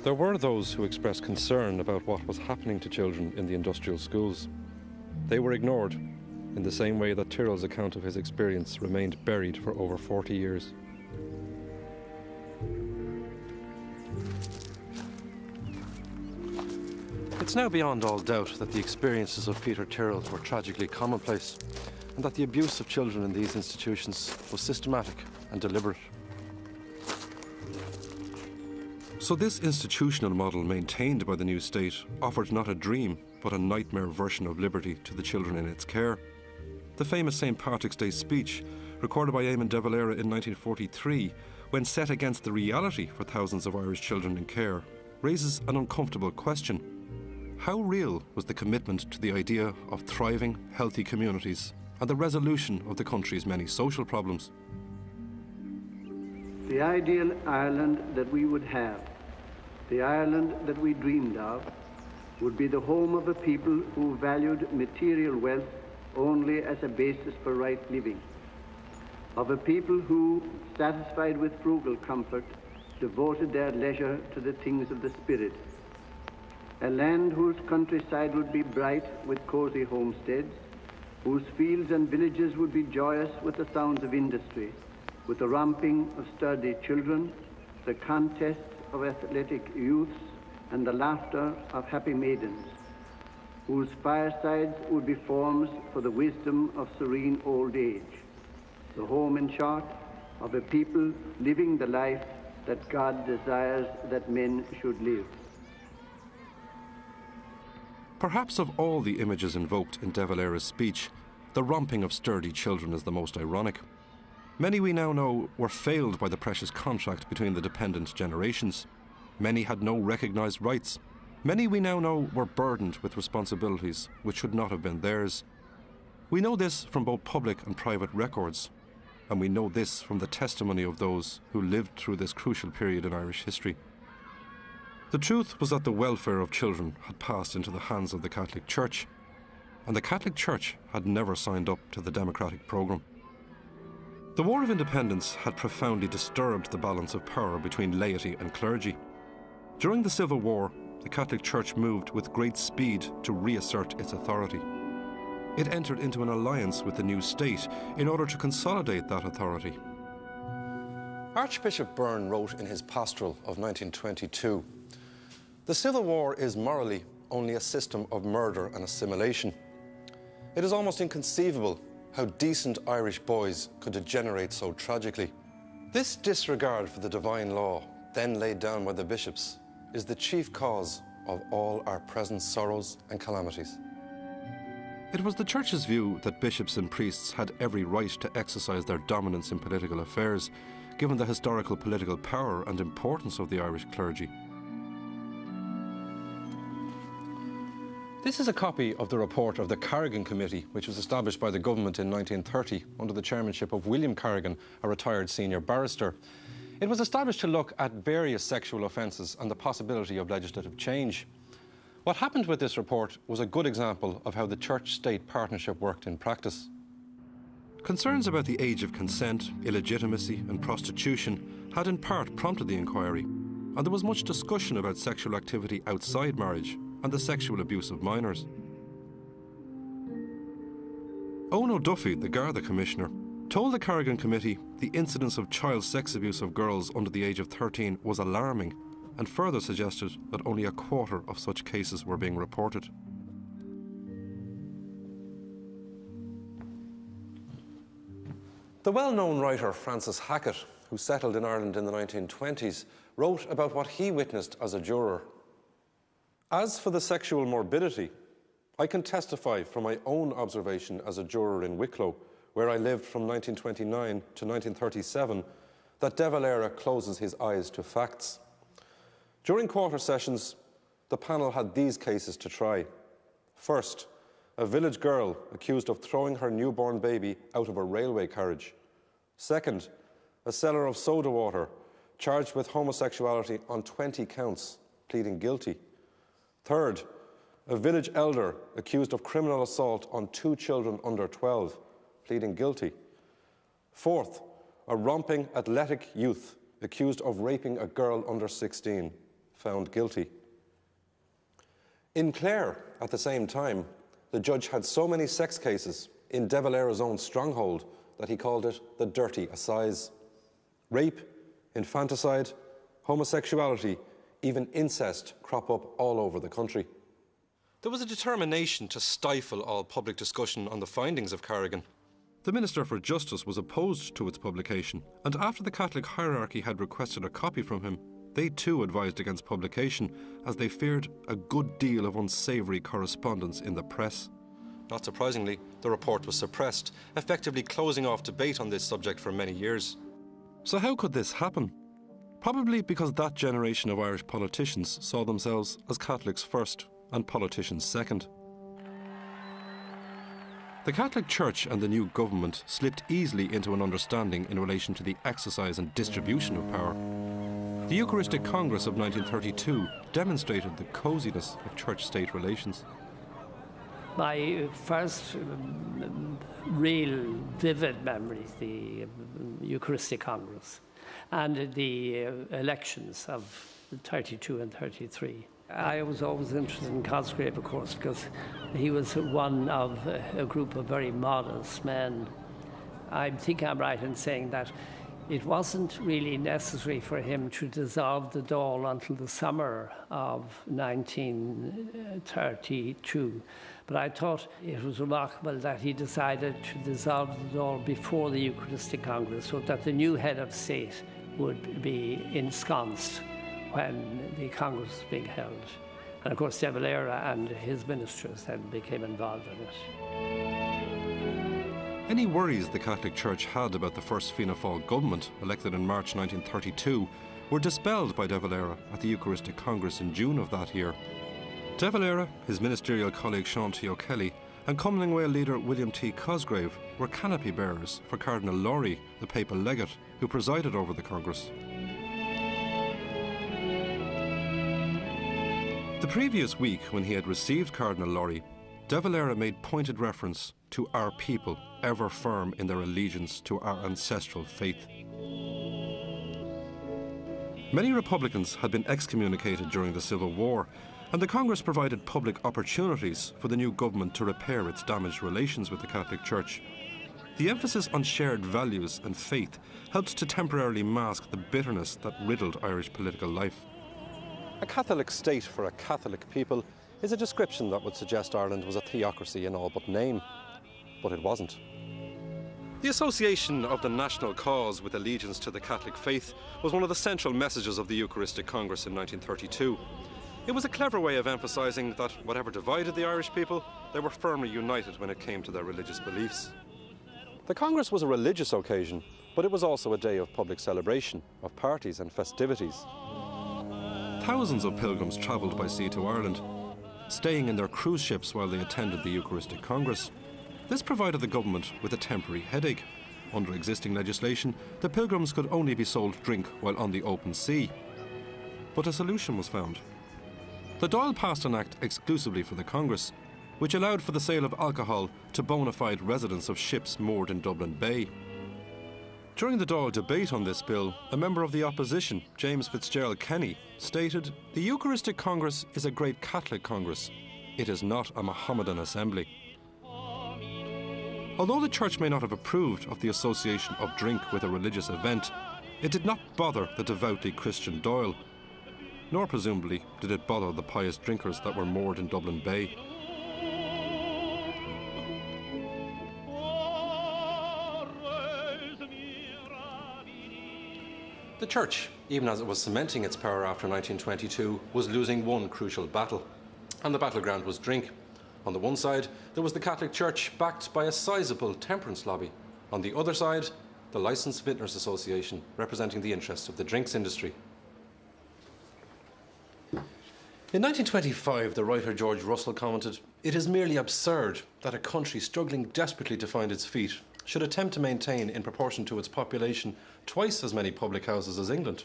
There were those who expressed concern about what was happening to children in the industrial schools. They were ignored, in the same way that Tyrrell's account of his experience remained buried for over 40 years. It's now beyond all doubt that the experiences of Peter Tyrrell were tragically commonplace, and that the abuse of children in these institutions was systematic and deliberate. So this institutional model maintained by the new state offered not a dream, but a nightmare version of liberty to the children in its care. The famous St. Patrick's Day speech, recorded by Eamon de Valera in 1943, when set against the reality for thousands of Irish children in care, raises an uncomfortable question. How real was the commitment to the idea of thriving, healthy communities and the resolution of the country's many social problems? The ideal Ireland that we would have, the Ireland that we dreamed of, would be the home of a people who valued material wealth only as a basis for right living, of a people who, satisfied with frugal comfort, devoted their leisure to the things of the spirit, a land whose countryside would be bright with cozy homesteads, whose fields and villages would be joyous with the sounds of industry, with the romping of sturdy children, the contests of athletic youths, and the laughter of happy maidens, whose firesides would be forms for the wisdom of serene old age. The home, in short, of a people living the life that God desires that men should live. Perhaps of all the images invoked in De Valera's speech, the romping of sturdy children is the most ironic. Many we now know were failed by the precious contract between the dependent generations. Many had no recognised rights. Many we now know were burdened with responsibilities which should not have been theirs. We know this from both public and private records, and we know this from the testimony of those who lived through this crucial period in Irish history. The truth was that the welfare of children had passed into the hands of the Catholic Church, and the Catholic Church had never signed up to the democratic programme. The War of Independence had profoundly disturbed the balance of power between laity and clergy. During the Civil War, the Catholic Church moved with great speed to reassert its authority. It entered into an alliance with the new state in order to consolidate that authority. Archbishop Byrne wrote in his pastoral of 1922, "The Civil War is morally only a system of murder and assimilation. It is almost inconceivable how decent Irish boys could degenerate so tragically. This disregard for the divine law, then laid down by the bishops, is the chief cause of all our present sorrows and calamities." It was the Church's view that bishops and priests had every right to exercise their dominance in political affairs, given the historical political power and importance of the Irish clergy. This is a copy of the report of the Carrigan Committee, which was established by the government in 1930 under the chairmanship of William Carrigan, a retired senior barrister. It was established to look at various sexual offences and the possibility of legislative change. What happened with this report was a good example of how the church-state partnership worked in practice. Concerns about the age of consent, illegitimacy and prostitution had in part prompted the inquiry, and there was much discussion about sexual activity outside marriage and the sexual abuse of minors. Owen O'Duffy, the Garda Commissioner, told the Carrigan Committee the incidence of child sex abuse of girls under the age of 13 was alarming, and further suggested that only a quarter of such cases were being reported. The well-known writer Francis Hackett, who settled in Ireland in the 1920s, wrote about what he witnessed as a juror. "As for the sexual morbidity, I can testify from my own observation as a juror in Wicklow, where I lived from 1929 to 1937, that De Valera closes his eyes to facts. During quarter sessions, the panel had these cases to try. First, a village girl accused of throwing her newborn baby out of a railway carriage. Second, a seller of soda water charged with homosexuality on 20 counts, pleading guilty. Third, a village elder accused of criminal assault on 2 children under 12, pleading guilty. Fourth, a romping athletic youth accused of raping a girl under 16, found guilty. In Clare, at the same time, the judge had so many sex cases in De Valera's own stronghold that he called it the Dirty Assize. Rape, infanticide, homosexuality, even incest crop up all over the country. There was a determination to stifle all public discussion on the findings of Carrigan. The Minister for Justice was opposed to its publication, and after the Catholic hierarchy had requested a copy from him, they too advised against publication, as they feared a good deal of unsavoury correspondence in the press. Not surprisingly, the report was suppressed, effectively closing off debate on this subject for many years. So how could this happen? Probably because that generation of Irish politicians saw themselves as Catholics first and politicians second. The Catholic Church and the new government slipped easily into an understanding in relation to the exercise and distribution of power. The Eucharistic Congress of 1932 demonstrated the coziness of church-state relations. My first real vivid memories, the Eucharistic Congress and the elections of 32 and 33. I was always interested in Cosgrave, of course, because he was one of a group of very modest men. I think I'm right in saying that it wasn't really necessary for him to dissolve the Dáil until the summer of 1932. But I thought it was remarkable that he decided to dissolve the Dáil before the Eucharistic Congress, so that the new head of state would be ensconced when the Congress was being held. And of course, De Valera and his ministers then became involved in it. Any worries the Catholic Church had about the first Fianna Fáil government, elected in March 1932, were dispelled by De Valera at the Eucharistic Congress in June of that year. De Valera, his ministerial colleague Sean T. O'Kelly, and Cumling Way leader William T. Cosgrave were canopy bearers for Cardinal Lowry, the papal legate, who presided over the Congress. The previous week, when he had received Cardinal Lowry, De Valera made pointed reference to our people, ever firm in their allegiance to our ancestral faith. Many Republicans had been excommunicated during the Civil War, and the Congress provided public opportunities for the new government to repair its damaged relations with the Catholic Church. The emphasis on shared values and faith helped to temporarily mask the bitterness that riddled Irish political life. A Catholic state for a Catholic people is a description that would suggest Ireland was a theocracy in all but name. But it wasn't. The association of the national cause with allegiance to the Catholic faith was one of the central messages of the Eucharistic Congress in 1932. It was a clever way of emphasising that whatever divided the Irish people, they were firmly united when it came to their religious beliefs. The Congress was a religious occasion, but it was also a day of public celebration, of parties and festivities. Thousands of pilgrims travelled by sea to Ireland, staying in their cruise ships while they attended the Eucharistic Congress. This provided the government with a temporary headache. Under existing legislation, the pilgrims could only be sold drink while on the open sea. But a solution was found. The Dáil passed an act exclusively for the Congress, which allowed for the sale of alcohol to bona fide residents of ships moored in Dublin Bay. During the Dáil debate on this bill, a member of the opposition, James Fitzgerald Kenny, stated, "The Eucharistic Congress is a great Catholic Congress. It is not a Mohammedan assembly." Although the Church may not have approved of the association of drink with a religious event, it did not bother the devoutly Christian Dáil, nor presumably did it bother the pious drinkers that were moored in Dublin Bay. The Church, even as it was cementing its power after 1922, was losing one crucial battle, and the battleground was drink. On the one side, there was the Catholic Church backed by a sizable temperance lobby. On the other side, the Licensed Vintners Association, representing the interests of the drinks industry. In 1925, the writer George Russell commented, "It is merely absurd that a country struggling desperately to find its feet should attempt to maintain, in proportion to its population, twice as many public houses as England."